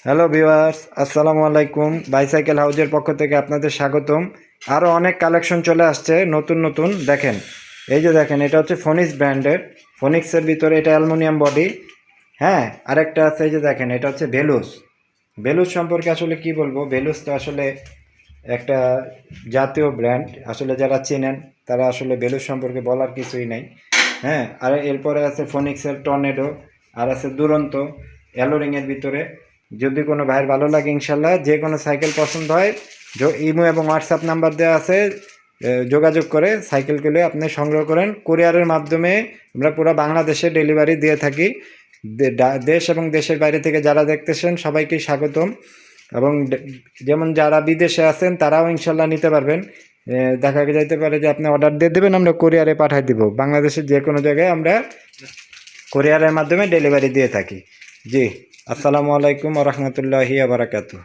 Hello viewers, আসসালামু আলাইকুম। Bicycle হাউজের পক্ষ থেকে আপনাদের স্বাগতম। আরও অনেক কালেকশন চলে আসছে নতুন নতুন। দেখেন, এই যে দেখেন, এটা হচ্ছে ফোনিক্স ব্র্যান্ডের। ফোনিক্সের ভিতরে এটা অ্যালুমিনিয়াম বডি। হ্যাঁ, আরেকটা আছে, এই যে দেখেন, এটা হচ্ছে ভেলুস। ভেলুস সম্পর্কে আসলে কি বলবো, ভেলুস তো আসলে একটা জাতীয় ব্র্যান্ড। আসলে যারা চেনেন তারা আসলে ভেলুস সম্পর্কে বলার কিছুই নাই। হ্যাঁ, আর এরপরে আছে ফোনিক্সের টর্নেডো, আর আছে দুরন্ত অ্যালোরিংয়ের ভিতরে। যদি কোনো ভাইয়ের ভালো লাগে, ইনশাল্লাহ যে কোনো সাইকেল পছন্দ হয়, ইমো এবং হোয়াটসঅ্যাপ নাম্বার দেওয়া আছে, যোগাযোগ করে সাইকেলগুলো আপনি সংগ্রহ করেন। কুরিয়ারের মাধ্যমে আমরা পুরো বাংলাদেশে ডেলিভারি দিয়ে থাকি। দেশ এবং দেশের বাইরে থেকে যারা দেখতেছেন সবাইকে স্বাগতম। এবং যেমন যারা বিদেশে আছেন তারাও ইনশাল্লাহ নিতে পারবেন। দেখা যাইতে পারে যে আপনি অর্ডার দিয়ে দেবেন, আমরা কুরিয়ারে পাঠিয়ে দিব। বাংলাদেশের যে কোনো জায়গায় আমরা কুরিয়ারের মাধ্যমে ডেলিভারি দিয়ে থাকি। জি, আসসালামু আলাইকুম ওয়া রাহমাতুল্লাহি ওয়া বারাকাতুহু।